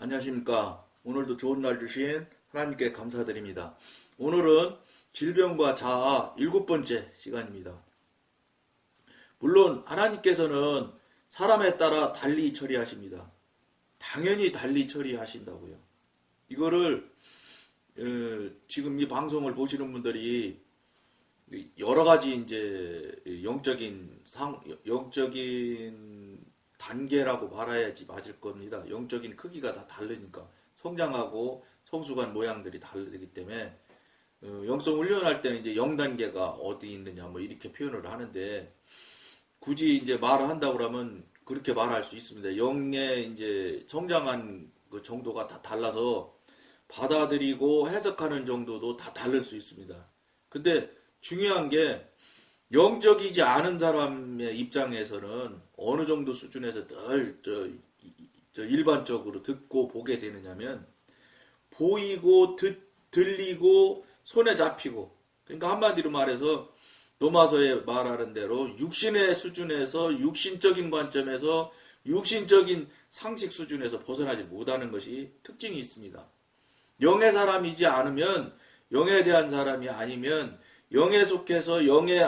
안녕하십니까. 오늘도 좋은 날 주신 하나님께 감사드립니다. 오늘은 질병과 자아 7번째 시간입니다. 물론 하나님께서는 사람에 따라 달리 처리하십니다. 당연히 달리 처리하신다고요. 이거를 지금 이 방송을 보시는 분들이 여러 가지 이제 영적인 단계라고 말해야지 맞을 겁니다. 영적인 크기가 다 다르니까 성장하고 성숙한 모양들이 다르기 때문에 영성 훈련할 때는 이제 0단계가 어디 있느냐 뭐 이렇게 표현을 하는데 굳이 이제 말을 한다고 그러면 그렇게 말할 수 있습니다. 영의 이제 성장한 그 정도가 다 달라서 받아들이고 해석하는 정도도 다 다를 수 있습니다. 근데 중요한 게 영적이지 않은 사람의 입장에서는 어느 정도 수준에서 늘 일반적으로 듣고 보게 되느냐면 보이고 들리고 손에 잡히고, 그러니까 한마디로 말해서 로마서에 말하는 대로 육신의 수준에서 육신적인 관점에서 육신적인 상식 수준에서 벗어나지 못하는 것이 특징이 있습니다. 영의 사람이지 않으면, 영에 대한 사람이 아니면 영에 속해서 영의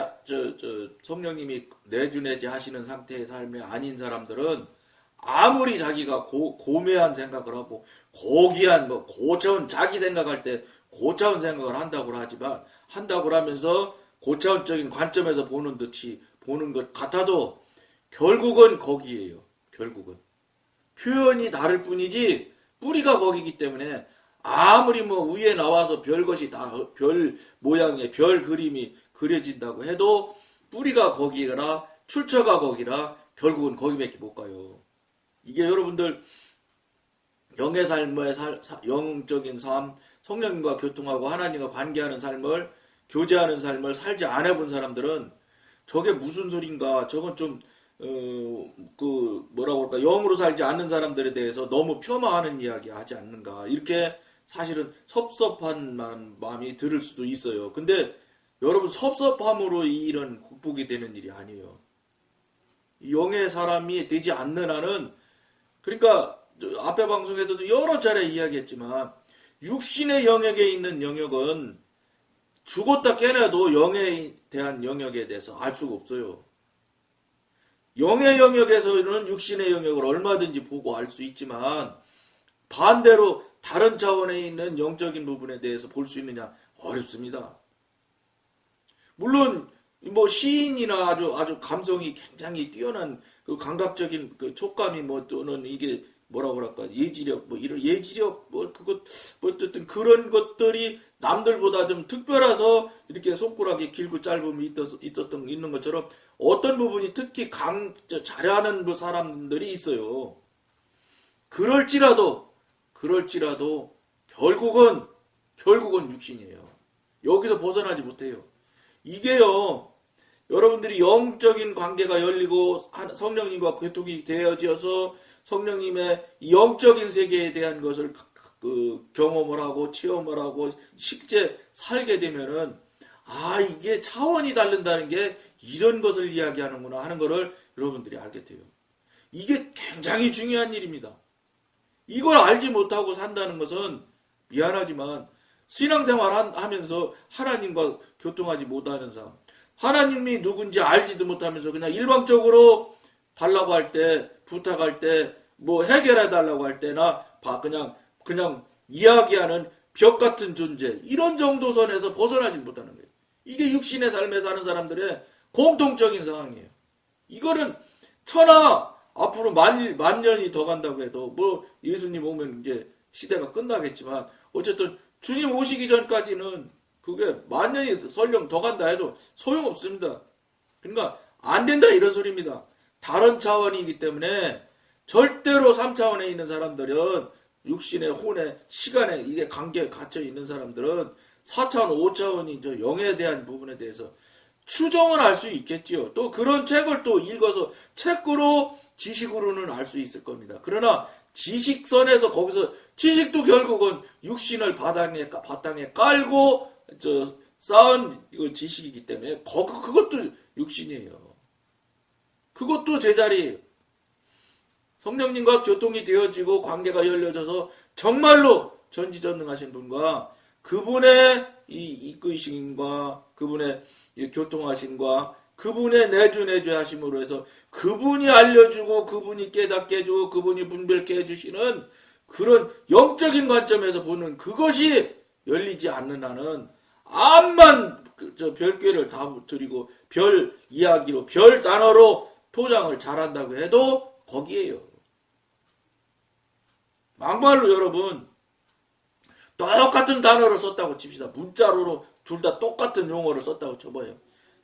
성령님이 내주내지 하시는 상태의 삶이 아닌 사람들은 아무리 자기가 고매한 생각을 하고 고귀한 고차원, 자기 생각할 때 고차원 생각을 한다고 하면서 고차원적인 관점에서 보는 듯이 보는 것 같아도 결국은 거기에요. 결국은 표현이 다를 뿐이지 뿌리가 거기기 때문에 아무리 위에 나와서 별것이 다 별 모양의 별 그림이 그려진다고 해도 뿌리가 거기라 출처가 거기라 결국은 거기밖에 못 가요. 이게 여러분들 영의 삶의 영적인 삶, 성령님과 교통하고 하나님과 관계하는 삶을, 교제하는 삶을 살지 않아 본 사람들은 저게 무슨 소린가, 저건 좀 뭐라고 할까, 영으로 살지 않는 사람들에 대해서 너무 폄하하는 이야기 하지 않는가, 이렇게 사실은 섭섭한 마음이 들을 수도 있어요. 근데 여러분, 섭섭함으로 이 일은 극복이 되는 일이 아니에요. 영의 사람이 되지 않는 한은, 그러니까 앞에 방송에서도 여러 차례 이야기했지만 육신의 영역에 있는 영역은 죽었다 깨나도 영에 대한 영역에 대해서 알 수가 없어요. 영의 영역에서는 육신의 영역을 얼마든지 보고 알 수 있지만 반대로 다른 차원에 있는 영적인 부분에 대해서 볼 수 있느냐, 어렵습니다. 물론 시인이나 아주 감성이 굉장히 뛰어난 그 감각적인 그 촉감이 또는 이게 뭐라고 그럴까, 예지력 이런 예지력 어쨌든 그런 것들이 남들보다 좀 특별해서 이렇게 손가락이 길고 짧음이 있는 것처럼 어떤 부분이 특히 잘하는 사람들이 있어요. 그럴지라도 결국은 육신이에요. 여기서 벗어나지 못해요. 이게요, 여러분들이 영적인 관계가 열리고 성령님과 교통이 되어져서 성령님의 영적인 세계에 대한 것을 경험을 하고 체험을 하고 실제 살게 되면은, 이게 차원이 다른다는 게 이런 것을 이야기하는구나 하는 것을 여러분들이 알게 돼요. 이게 굉장히 중요한 일입니다. 이걸 알지 못하고 산다는 것은 미안하지만 신앙생활 하면서 하나님과 교통하지 못하는 사람, 하나님이 누군지 알지도 못하면서 그냥 일방적으로 달라고 할 때, 부탁할 때, 해결해 달라고 할 때나 그냥 이야기하는 벽 같은 존재, 이런 정도 선에서 벗어나지 못하는 거예요. 이게 육신의 삶에 사는 사람들의 공통적인 상황이에요. 이거는 앞으로 만 년이 더 간다고 해도 예수님 오면 이제 시대가 끝나겠지만 어쨌든 주님 오시기 전까지는 그게 만 년이 설령 더 간다 해도 소용없습니다. 그러니까 안 된다 이런 소리입니다. 다른 차원이기 때문에 절대로 3차원에 있는 사람들은, 육신의 혼의 시간에 이게 관계에 갇혀 있는 사람들은 4차원, 5차원이 저 영에 대한 부분에 대해서 추정을 할 수 있겠지요. 또 그런 책을 또 읽어서 책으로 지식으로는 알 수 있을 겁니다. 그러나 지식선에서 거기서 지식도 결국은 육신을 바탕에 깔고 쌓은 지식이기 때문에 그것도 육신이에요. 그것도 제자리예요. 성령님과 교통이 되어지고 관계가 열려져서 정말로 전지전능하신 분과 그분의 이 이끄심과 그분의 이 교통하심과 그분의 내주 하심으로 해서 그분이 알려주고 그분이 깨닫게 해주고 그분이 분별케 해주시는 그런 영적인 관점에서 보는 그것이 열리지 않는 한은 암만 저 별꾀를 다 드리고 별 이야기로 별 단어로 포장을 잘한다고 해도 거기에요. 막말로 여러분 똑같은 단어를 썼다고 칩시다. 문자로로 둘 다 똑같은 용어를 썼다고 쳐봐요.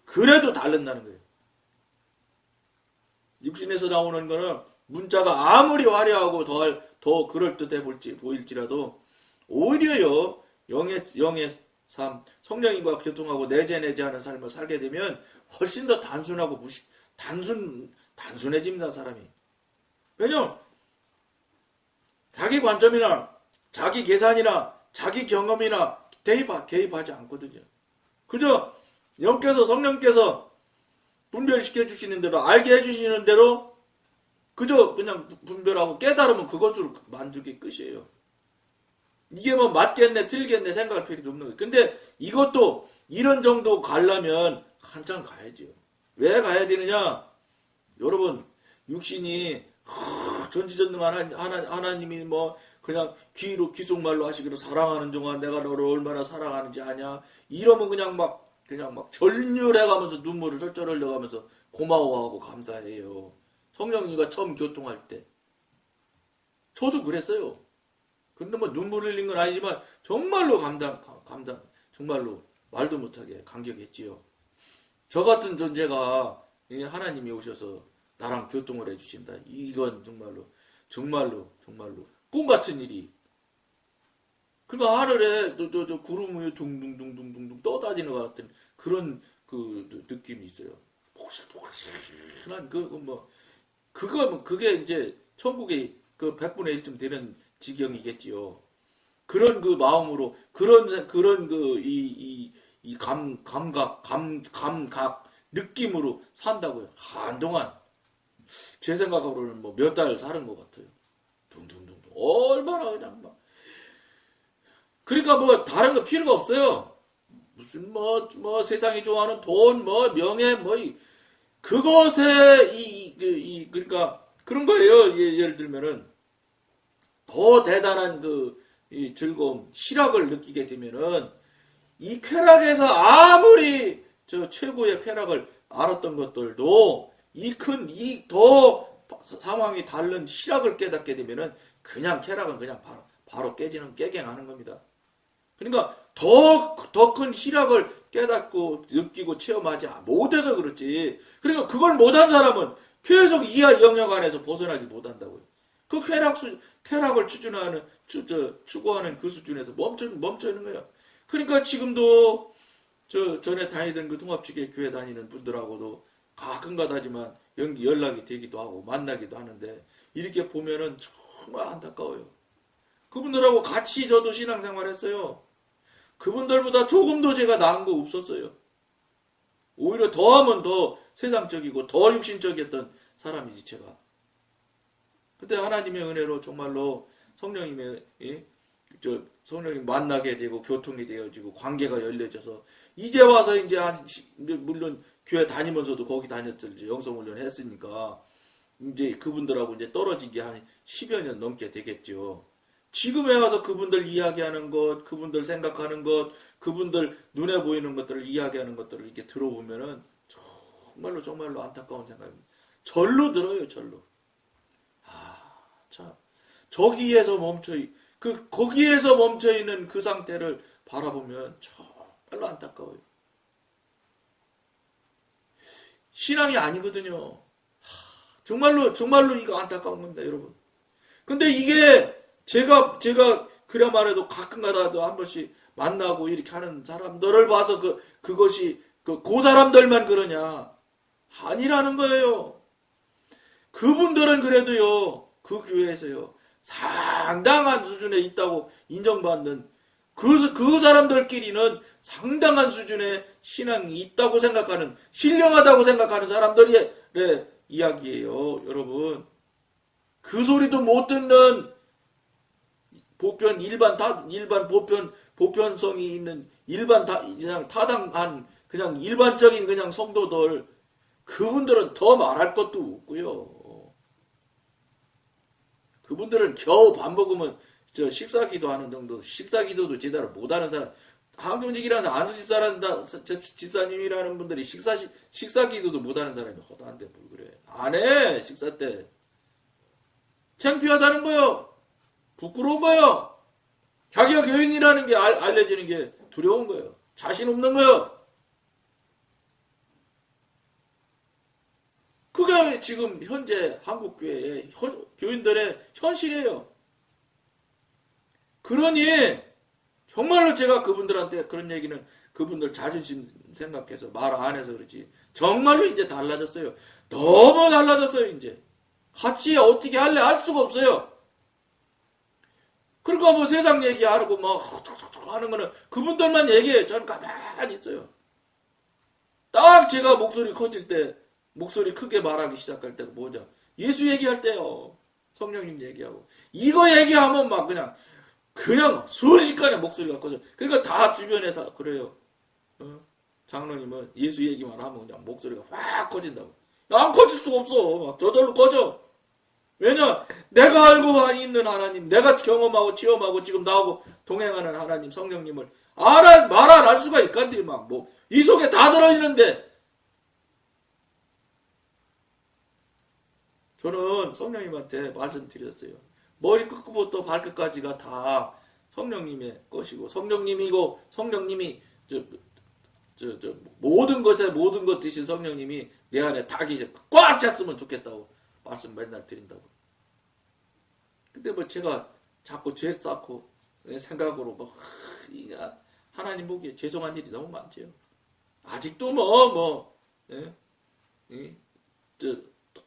그래도 다른다는 거예요. 육신에서 나오는 거는 문자가 아무리 화려하고 더 그럴듯해 보일지라도 오히려요 영의 삶, 성령님과 교통하고 내재하는 삶을 살게 되면 훨씬 더 단순하고 단순해집니다, 사람이. 왜냐면 자기 관점이나 자기 계산이나 자기 경험이나 개입하지 않거든요. 그저 영께서 성령께서 분별시켜 주시는 대로 알게 해주시는 대로 그저 그냥 분별하고 깨달으면 그것으로 만족이 끝이에요. 이게 뭐 맞겠네 틀리겠네 생각할 필요도 없는 거예요. 근데 이것도 이런 정도 가려면 한참 가야죠. 왜 가야 되느냐? 여러분 육신이 전지전능한 하나님이 뭐 그냥 귀속말로 하시기로 사랑하는 종아 내가 너를 얼마나 사랑하는지 아냐 이러면 그냥 막 절률해가면서 눈물을 절절 흘려가면서 고마워하고 감사해요. 성령님과 처음 교통할 때 저도 그랬어요. 근데 뭐 눈물 흘린 건 아니지만 정말로 정말로 말도 못하게 감격했지요. 저 같은 존재가 하나님이 오셔서 나랑 교통을 해주신다. 이건 정말로 꿈 같은 일이. 그러니까 하늘에 저 구름 위에 둥둥둥둥둥 떠다니는 것 같은 그런 그 느낌이 있어요. 폭신폭신한 그게 이제 천국의 그 100분의 1쯤 되는 지경이겠지요. 그런 그 마음으로 그런 그 감각 느낌으로 산다고요. 한동안 제 생각으로는 뭐 몇 달 사는 것 같아요. 둥둥둥둥 얼마나 그냥 막 그러니까 뭐 다른 거 필요가 없어요. 무슨 뭐 세상이 좋아하는 돈 명예 그것에 그러니까 그런 거예요. 예를 들면은 더 대단한 이 즐거움, 희락을 느끼게 되면은 이 쾌락에서 아무리 저 최고의 쾌락을 알았던 것들도 더 상황이 다른 희락을 깨닫게 되면은 그냥 쾌락은 그냥 바로 깨갱하는 겁니다. 그러니까 더 큰 희락을 깨닫고 느끼고 체험하지 못해서 그렇지. 그러니까 그걸 못한 사람은 계속 이 영역 안에서 벗어나지 못한다고요. 그 쾌락을 추구하는 그 수준에서 멈춰 있는 거예요. 그러니까 지금도 전에 다니던 그 통합지계 교회 다니는 분들하고도 가끔가다지만 연락이 되기도 하고 만나기도 하는데 이렇게 보면은 정말 안타까워요. 그분들하고 같이 저도 신앙생활 했어요. 그분들보다 조금도 제가 나은 거 없었어요. 오히려 더하면 더 세상적이고 더 육신적이었던 사람이지 제가. 근데 하나님의 은혜로 정말로 성령님 만나게 되고 교통이 되어지고 관계가 열려져서 이제 와서 이제 물론 교회 다니면서도 거기 다녔죠. 영성훈련 했으니까 이제 그분들하고 이제 떨어진 게 한 10여 년 넘게 되겠죠. 지금에 와서 그분들 이야기하는 것, 그분들 생각하는 것, 그분들 눈에 보이는 것들을 이야기하는 것들을 이렇게 들어보면은 정말로 안타까운 생각입니다. 절로 들어요, 절로. 참 거기에서 멈춰 있는 그 상태를 바라보면 정말로 안타까워요. 신앙이 아니거든요. 정말로 이거 안타까운 겁니다, 여러분. 근데 이게 제가 그래 말해도 가끔가다도 한 번씩 만나고 이렇게 하는 사람들을 봐서 그것이 그 사람들만 그러냐? 아니라는 거예요. 그분들은 그래도요, 그 교회에서요, 상당한 수준에 있다고 인정받는 그 사람들끼리는 상당한 수준의 신앙이 있다고 생각하는, 신령하다고 생각하는 사람들의 이야기예요, 여러분. 그 소리도 못 듣는 보편성이 있는 그냥 타당한 그냥 일반적인 그냥 성도들, 그분들은 더 말할 것도 없고요. 그분들은 겨우 밥 먹으면 식사기도 하는 정도, 식사기도도 제대로 못하는 사람, 항정직이라는 집사님이라는 분들이 식사기도도 못하는 사람이 허다한데 뭘 그래. 안 해, 식사 때. 창피하다는 거요. 부끄러운 거요. 자기가 교인이라는 게 알려지는 게 두려운 거예요. 자신 없는 거예요. 그게 지금 현재 한국교회의 교인들의 현실이에요. 그러니 정말로 제가 그분들한테 그런 얘기는 그분들 자존심 생각해서 말 안 해서 그렇지. 정말로 이제 달라졌어요. 너무 달라졌어요, 이제. 같이 어떻게 할래 알 수가 없어요. 그러니까 뭐 세상 얘기하고 막 하는 거는 그분들만 얘기해요. 저는 가만히 있어요. 딱 제가 목소리 커질 때, 목소리 크게 말하기 시작할 때가 뭐죠? 예수 얘기할 때요. 성령님 얘기하고. 이거 얘기하면 막 그냥 순식간에 목소리가 커져. 그러니까 다 주변에서 그래요. 장로님은 예수 얘기만 하면 그냥 목소리가 확 커진다고. 안 커질 수가 없어. 막 저절로 커져. 왜냐? 내가 알고 있는 하나님, 내가 경험하고 체험하고 지금 나하고 동행하는 하나님, 성령님을 말 안 할 수가 있간데 이 속에 다 들어있는데. 저는 성령님한테 말씀드렸어요. 머리 끝부터 발끝까지가 다 성령님의 것이고, 성령님이고, 성령님이 모든 것 드신 성령님이 내 안에 닭이 꽉 찼으면 좋겠다고 말씀 맨날 드린다고. 근데 제가 자꾸 죄 쌓고 생각으로 하나님 보기에 죄송한 일이 너무 많지요. 아직도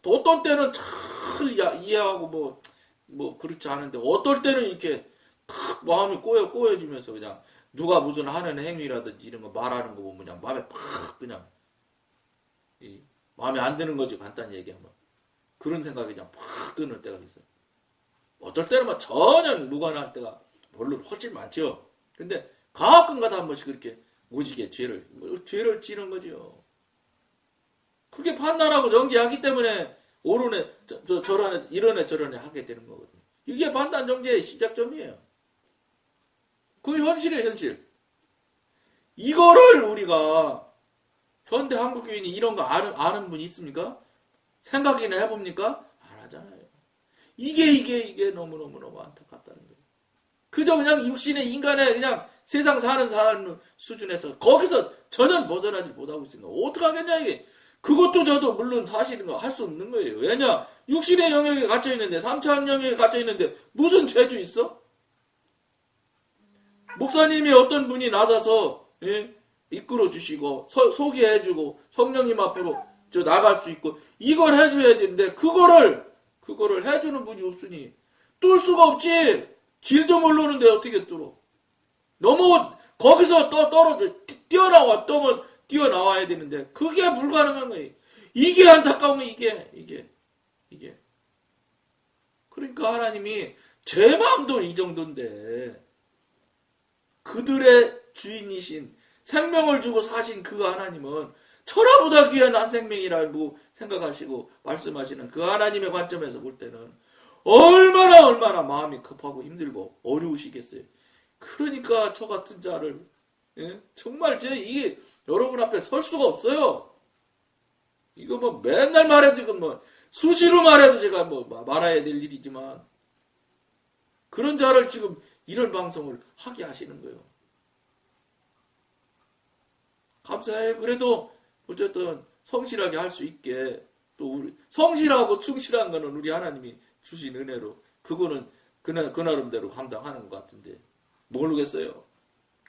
어떤 때는 잘 이해하고 그렇지 않은데 어떨 때는 이렇게 탁 마음이 꼬여지면서 그냥 누가 무슨 하는 행위라든지 이런 거 말하는 거 보면 그냥 마음에 팍 그냥 마음에 안 드는 거지. 간단히 얘기하면 그런 생각이 그냥 팍 드는 때가 있어요. 어떨 때는 전혀 무관할 때가 물론 훨씬 많죠. 근데 가끔가다 한 번씩 그렇게 오지게 죄를 지는 거죠. 그게 판단하고 정죄하기 때문에 옳은 애, 저런 애, 이런 애 저런 애 하게 되는 거거든요. 이게 판단 정죄의 시작점이에요. 그 현실이에요, 현실. 이거를 우리가 현대 한국교인이 이런 거 아는 분 있습니까? 생각이나 해봅니까? 안 하잖아요. 이게 너무너무 안타깝다는 거예요. 그저 그냥 육신의 인간의 그냥 세상 사는 사람 수준에서 거기서 전혀 벗어나지 못하고 있으니까 어떡하겠냐 이게. 그것도 저도 물론 사실은 할 수 없는 거예요. 왜냐? 육신의 영역에 갇혀있는데 3차원 영역에 갇혀있는데 무슨 죄주 있어? 목사님이 어떤 분이 나서서 이끌어 주시고 소개해주고 성령님 앞으로 나갈 수 있고 이걸 해줘야 되는데 그거를 해주는 분이 없으니 뚫을 수가 없지. 길도 모르는데 어떻게 뚫어? 너무 거기서 떨어져 뛰어나와야 되는데 그게 불가능한 거예요. 이게 안타까운 이게. 그러니까 하나님이 제 마음도 이 정도인데 그들의 주인이신 생명을 주고 사신 그 하나님은 천하보다 귀한 한 생명이라고 생각하시고 말씀하시는 그 하나님의 관점에서 볼 때는 얼마나 마음이 급하고 힘들고 어려우시겠어요. 그러니까 저 같은 자를 정말 이게 여러분 앞에 설 수가 없어요. 이거 맨날 말해도 수시로 말해도 제가 말아야 될 일이지만 그런 자를 지금 이런 방송을 하게 하시는 거예요. 감사해요. 그래도 어쨌든 성실하게 할 수 있게 또 우리 성실하고 충실한 거는 우리 하나님이 주신 은혜로 그거는 그 나름대로 감당하는 것 같은데 모르겠어요.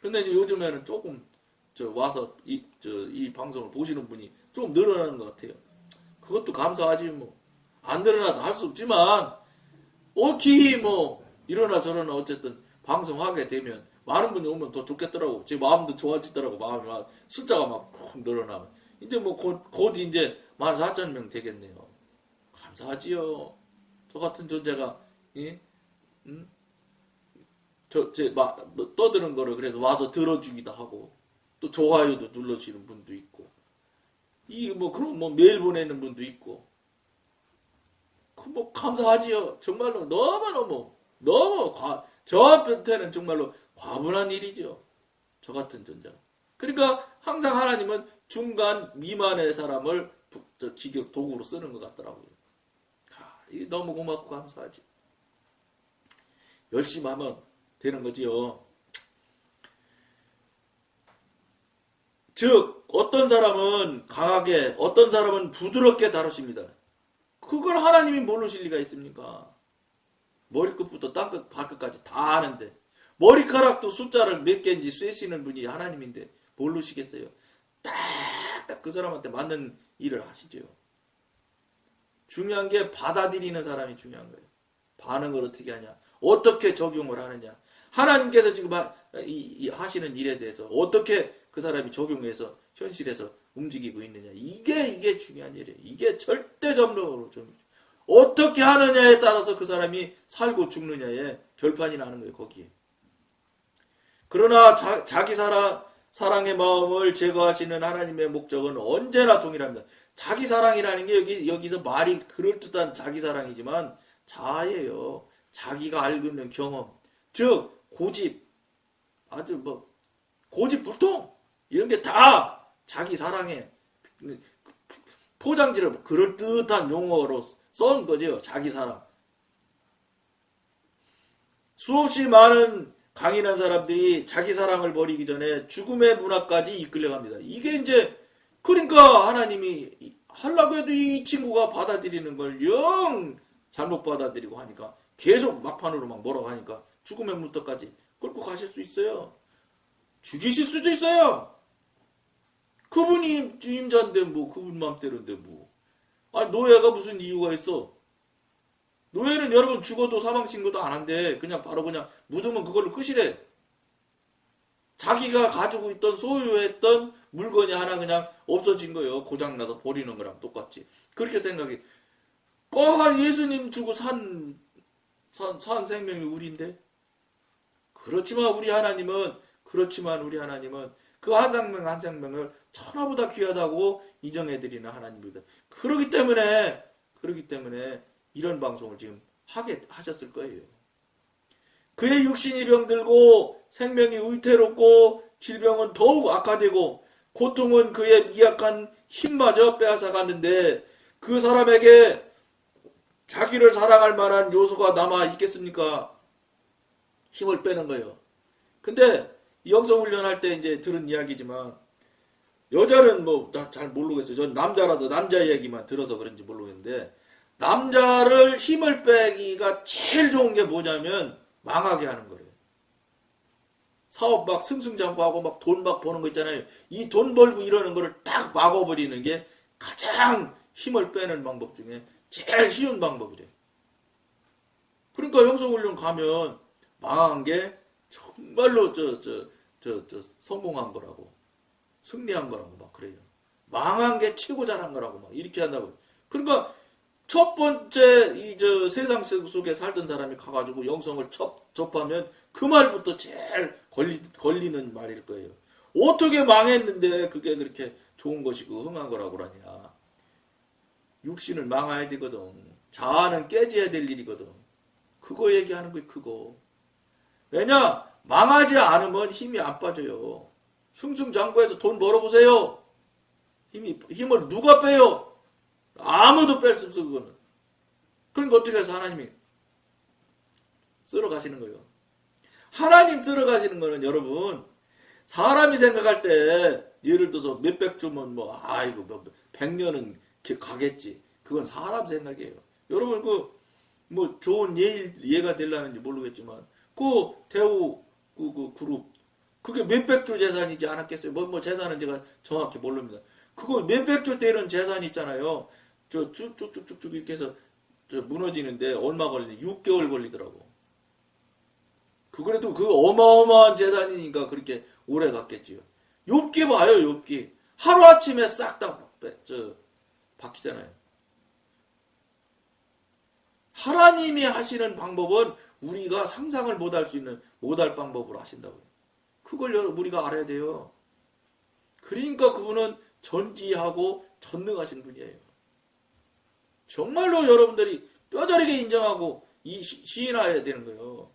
근데 이제 요즘에는 조금 와서 이 방송을 보시는 분이 좀 늘어나는 것 같아요. 그것도 감사하지 안 늘어나도 할 수 없지만 기히 이러나 저러나 어쨌든 방송하게 되면 많은 분이 오면 더 좋겠더라고. 제 마음도 좋아지더라고. 마음이 숫자가 푹 늘어나면 이제 곧 이제 14,000명 되겠네요. 감사하지요. 저 같은 존재가, 예? 떠드는 거를 그래도 와서 들어주기도 하고, 또 좋아요도 눌러주시는 분도 있고, 그럼 메일 보내는 분도 있고, 감사하지요. 정말로 너무 저한테는 정말로 과분한 일이죠. 저 같은 존재. 그러니까 항상 하나님은 중간 미만의 사람을 기격 도구로 쓰는 것 같더라고요. 이게 너무 고맙고 감사하지. 열심히 하면 되는 거지요. 즉 어떤 사람은 강하게, 어떤 사람은 부드럽게 다루십니다. 그걸 하나님이 모르실 리가 있습니까? 머리끝부터 땅끝 발끝까지 다 아는데, 머리카락도 숫자를 몇 개인지 쇠시는 분이 하나님인데 모르시겠어요? 딱 그 사람한테 맞는 일을 하시죠. 중요한 게 받아들이는 사람이 중요한 거예요. 반응을 어떻게 하냐, 어떻게 적용을 하느냐, 하나님께서 지금 하시는 일에 대해서 어떻게 그 사람이 적용해서 현실에서 움직이고 있느냐, 이게 중요한 일이에요. 이게 절대적으로 좀 어떻게 하느냐에 따라서 그 사람이 살고 죽느냐에 결판이 나는 거예요. 거기에. 그러나 자기 사랑의 마음을 제거하시는 하나님의 목적은 언제나 동일합니다. 자기 사랑이라는 게 여기서 말이 그럴듯한 자기 사랑이지만 자아예요. 자기가 알고 있는 경험, 즉 고집, 아주 고집불통 이런 게 다 자기 사랑의 포장지를 그럴듯한 용어로 써온 거죠. 자기 사랑. 수없이 많은 강인한 사람들이 자기 사랑을 버리기 전에 죽음의 문화까지 이끌려갑니다. 이게 이제 그러니까 하나님이 하려고 해도 이 친구가 받아들이는 걸 영 잘못 받아들이고 하니까 계속 막판으로 뭐라고 하니까 죽음의 문턱까지 끌고 가실 수 있어요. 죽이실 수도 있어요. 그분이 임자인데 그분 맘대로인데 아니 노예가 무슨 이유가 있어? 노예는 여러분 죽어도 사망신고도 안 한대. 바로 그냥 묻으면 그걸로 끝이래. 자기가 가지고 있던 소유했던 물건이 하나 그냥 없어진 거예요. 고장나서 버리는 거랑 똑같이. 그렇게 생각해. 예수님 주고 산 생명이 우리인데. 그렇지만 우리 하나님은 그 한 생명 한 생명을 천하보다 귀하다고 인정해드리는 하나님입니다. 그렇기 때문에 이런 방송을 지금 하셨을 거예요. 그의 육신이 병들고 생명이 의태롭고 질병은 더욱 악화되고 고통은 그의 미약한 힘마저 빼앗아갔는데 그 사람에게 자기를 사랑할 만한 요소가 남아 있겠습니까? 힘을 빼는 거예요. 근데 영성훈련할 때 이제 들은 이야기지만 여자는 잘 모르겠어요. 전 남자라도 남자 이야기만 들어서 그런지 모르겠는데 남자를 힘을 빼기가 제일 좋은 게 뭐냐면 망하게 하는 거예요. 사업 승승장구하고 돈 버는 거 있잖아요. 이 돈 벌고 이러는 거를 딱 막아버리는 게 가장 힘을 빼는 방법 중에 제일 쉬운 방법이래. 그러니까 영성훈련 가면 망한 게 정말로 성공한 거라고, 승리한 거라고 그래요. 망한 게 최고 잘한 거라고 이렇게 한다고. 그러니까 첫 번째 세상 속에 살던 사람이 가가지고 영성을 접하면 그 말부터 제일 걸리는 말일 거예요. 어떻게 망했는데 그게 그렇게 좋은 것이고 흥한 거라고 그러냐. 육신을 망해야 되거든. 자아는 깨져야 될 일이거든. 그거 얘기하는 거예요. 그거. 왜냐? 망하지 않으면 힘이 안 빠져요. 승승장구해서 돈 벌어보세요. 힘을 누가 빼요? 아무도 뺄 수 없어, 그거는. 그러니까 어떻게 해서 하나님이 쓸어 가시는 거예요. 하나님 쓸어 가시는 거는 여러분, 사람이 생각할 때, 예를 들어서 몇백 주면 100년은 가겠지. 그건 사람 생각이에요. 여러분, 좋은 예가 되려는지 모르겠지만, 대우, 그룹, 그게 몇백 조 재산이지 않았겠어요? 재산은 제가 정확히 모릅니다. 그거 몇백 조 되는 재산이 있잖아요. 쭉쭉쭉쭉 이렇게 해서 무너지는데 얼마 걸리니? 6개월 걸리더라고. 그래도 그 어마어마한 재산이니까 그렇게 오래 갔겠지요. 욥기 봐요, 욥기. 하루아침에 싹 다 바뀌잖아요. 하나님이 하시는 방법은 우리가 상상을 못할 방법으로 하신다고요. 그걸 우리가 알아야 돼요. 그러니까 그분은 전지하고 전능하신 분이에요. 정말로 여러분들이 뼈저리게 인정하고 시인해야 되는 거예요.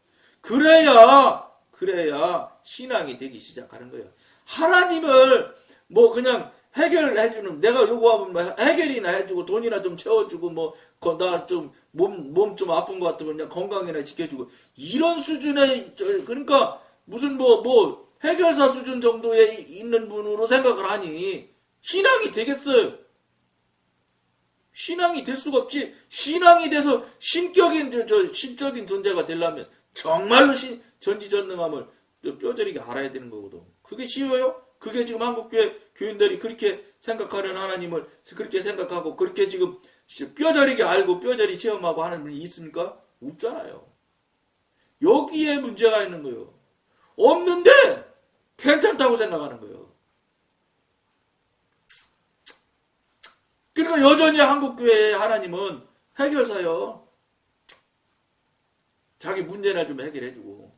그래야 신앙이 되기 시작하는 거예요. 하나님을 뭐 그냥 해결해주는, 내가 요구하면 뭐 해결이나 해주고 돈이나 좀 채워주고 뭐 나 좀 몸 좀 아픈 것 같으면 그냥 건강이나 지켜주고 이런 수준의, 그러니까 무슨 뭐 해결사 수준 정도에 있는 분으로 생각을 하니 신앙이 되겠어요? 신앙이 될 수가 없지. 신앙이 돼서 신적인 존재가 되려면 정말로 전지전능함을 뼈저리게 알아야 되는 거거든. 그게 쉬워요? 그게 지금 한국교회 교인들이 그렇게 생각하는 하나님을 그렇게 생각하고 그렇게 지금 뼈저리게 알고 뼈저리 체험하고 하는 분이 있습니까? 없잖아요. 여기에 문제가 있는 거예요. 없는데 괜찮다고 생각하는 거예요. 그러니까 여전히 한국교회의 하나님은 해결사요. 자기 문제나 좀 해결해주고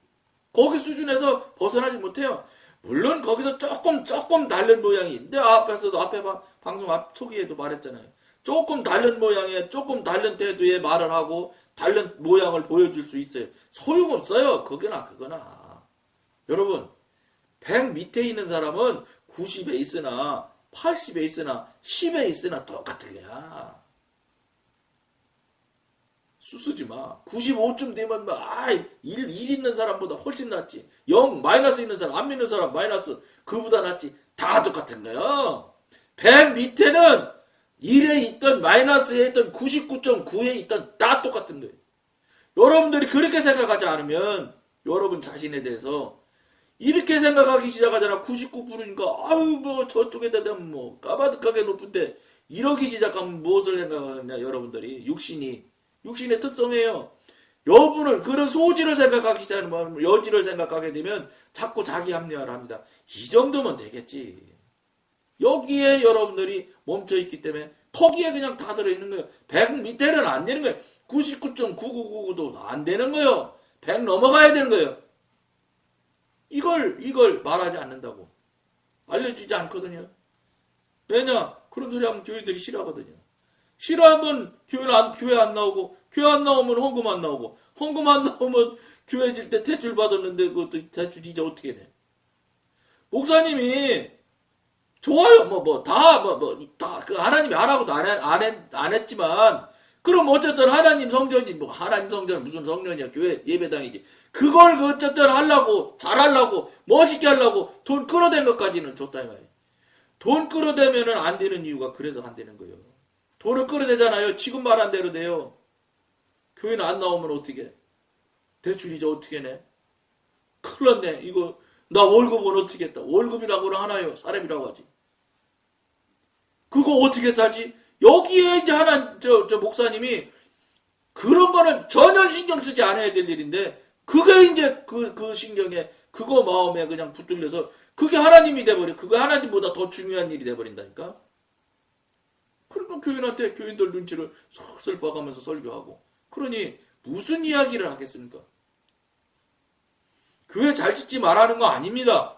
거기 수준에서 벗어나지 못해요. 물론 거기서 조금 다른 모양이, 내가 앞에 방송 초기에도 말했잖아요. 조금 다른 모양의 조금 다른 태도의 말을 하고 다른 모양을 보여줄 수 있어요. 소용없어요. 그거나. 여러분 100 밑에 있는 사람은 90에 있으나 80에 있으나 10에 있으나 똑같은 거야. 수쓰지 마. 95쯤 되면 일 있는 사람보다 훨씬 낫지. 0 마이너스 있는 사람, 안 믿는 사람 마이너스 그보다 낫지. 다 똑같은 거야. 100 밑에는 1에 있던 마이너스에 있던 99.9에 있던 다 똑같은 거예요. 여러분들이 그렇게 생각하지 않으면 여러분 자신에 대해서 이렇게 생각하기 시작하잖아. 99%니까 뭐 저쪽에다 대면 뭐 까마득하게 높은데 이러기 시작하면 무엇을 생각하냐 여러분들이. 육신의 특성이에요. 여분을 그런 소지를 생각하기 시작하면 여지를 생각하게 되면 자꾸 자기 합리화를 합니다. 이 정도면 되겠지. 여기에 여러분들이 멈춰있기 때문에 거기에 그냥 다 들어있는 거예요. 100 밑에는 안 되는 거예요. 99.9999도 안 되는 거예요. 100 넘어가야 되는 거예요. 이걸 말하지 않는다고. 알려주지 않거든요. 왜냐? 그런 소리 하면 교회들이 싫어하거든요. 싫어하면 교회 안 나오고, 교회 안 나오면 헌금 안 나오고, 헌금 안 나오면 교회 질 때 대출 받았는데 그것도 대출 이제 어떻게 내? 목사님이 좋아요. 다 그 하나님이 하라고도 안 했지만, 그럼 어쨌든 하나님 성전이 하나님 성전은 무슨 성전이야? 교회 예배당이지. 그걸 어쨌든 하려고, 잘하려고, 멋있게 하려고 돈 끌어댄 것까지는 좋다 이 말이에요. 돈 끌어대면은 안 되는 이유가 그래서 안 되는 거예요. 돈을 끌어대잖아요. 지금 말한 대로 돼요. 교회는 안 나오면 어떻게? 대출 이자 어떻게 내? 큰일 났네. 이거 나 월급은 어떻게 했다. 월급이라고는 하나요. 사람이라고 하지. 그거 어떻게 따지? 여기에 이제 저 목사님이 그런 거는 전혀 신경 쓰지 않아야 될 일인데 그게 이제 그 신경에 그거 마음에 그냥 붙들려서 그게 하나님이 돼버려. 그게 하나님보다 더 중요한 일이 돼버린다니까. 그러니까 교인들 눈치를 슬슬 봐가면서 설교하고. 그러니 무슨 이야기를 하겠습니까? 교회 잘 짓지 말라는 거 아닙니다.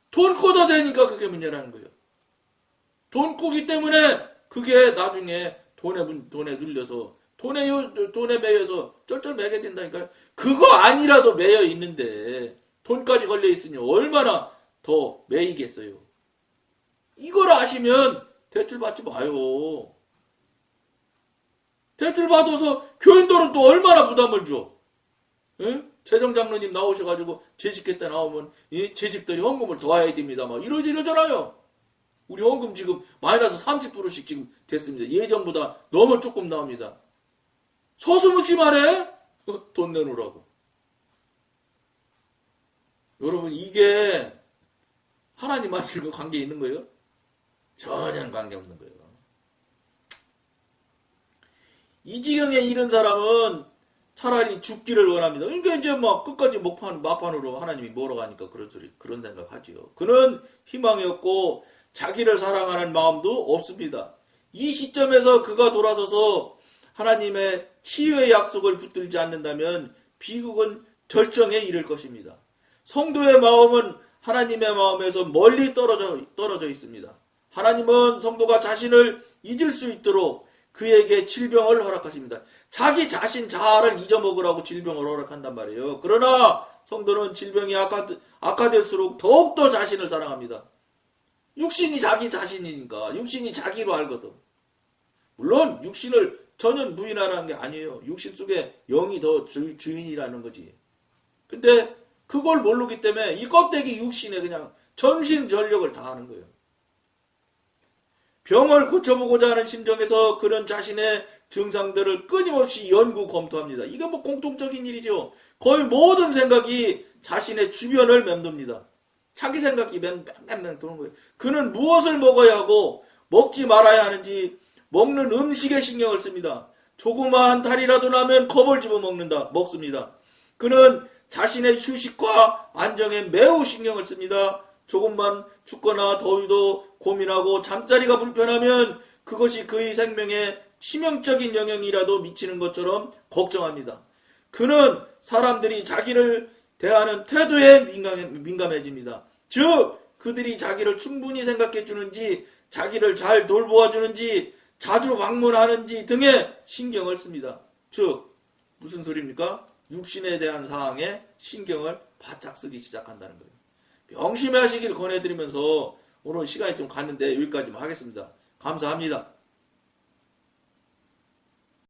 돈 걷어대니까 그게 문제라는 거예요. 돈 꾸기 때문에 그게 나중에 돈에 눌려서 돈에 매여서 쩔쩔 매게 된다니까요. 그거 아니라도 매여 있는데 돈까지 걸려 있으니 얼마나 더 매이겠어요. 이걸 아시면 대출 받지 마요. 대출 받아서 교인들은 또 얼마나 부담을 줘. 응? 재정장로님 나오셔가지고 재직회 때 나오면 재직들이 헌금을 도와야 됩니다. 막 이러잖아요. 우리 헌금 지금 마이너스 30%씩 지금 됐습니다. 예전보다 너무 조금 나옵니다. 서슴없이 말해? 돈 내놓으라고. 여러분 이게 하나님 말씀과 관계 있는 거예요? 전혀 관계 없는 거예요. 이 지경에 이른 사람은 차라리 죽기를 원합니다. 그러니까 이제 막 끝까지 막판으로 하나님이 몰아가니까 그런 생각하지요. 그는 희망이 없고 자기를 사랑하는 마음도 없습니다. 이 시점에서 그가 돌아서서 하나님의 치유의 약속을 붙들지 않는다면 비극은 절정에 이를 것입니다. 성도의 마음은 하나님의 마음에서 멀리 떨어져 있습니다. 하나님은 성도가 자신을 잊을 수 있도록 그에게 질병을 허락하십니다. 자기 자신 자아를 잊어먹으라고 질병을 허락한단 말이에요. 그러나 성도는 질병이 악화될수록 더욱더 자신을 사랑합니다. 육신이 자기 자신이니까 육신이 자기로 알거든. 물론 육신을 전혀 부인하라는 게 아니에요. 육신 속에 영이 더 주인이라는 거지. 근데 그걸 모르기 때문에 이 껍데기 육신에 그냥 전심전력을 다하는 거예요. 병을 고쳐보고자 하는 심정에서 그런 자신의 증상들을 끊임없이 연구 검토합니다. 이게 뭐 공통적인 일이죠. 거의 모든 생각이 자신의 주변을 맴돕니다. 자기 생각이 맨날 도는 거예요. 그는 무엇을 먹어야 하고 먹지 말아야 하는지 먹는 음식에 신경을 씁니다. 조그마한 달이라도 나면 겁을 집어 먹습니다. 그는 자신의 휴식과 안정에 매우 신경을 씁니다. 조금만 춥거나 더위도 고민하고 잠자리가 불편하면 그것이 그의 생명에 치명적인 영향이라도 미치는 것처럼 걱정합니다. 그는 사람들이 자기를 대하는 태도에 민감해집니다. 즉 그들이 자기를 충분히 생각해 주는지 자기를 잘 돌보아 주는지 자주 방문하는지 등에 신경을 씁니다. 즉 무슨 소리입니까? 육신에 대한 사항에 신경을 바짝 쓰기 시작한다는 거예요. 명심하시길 권해드리면서 오늘 시간이 좀 갔는데 여기까지만 하겠습니다. 감사합니다.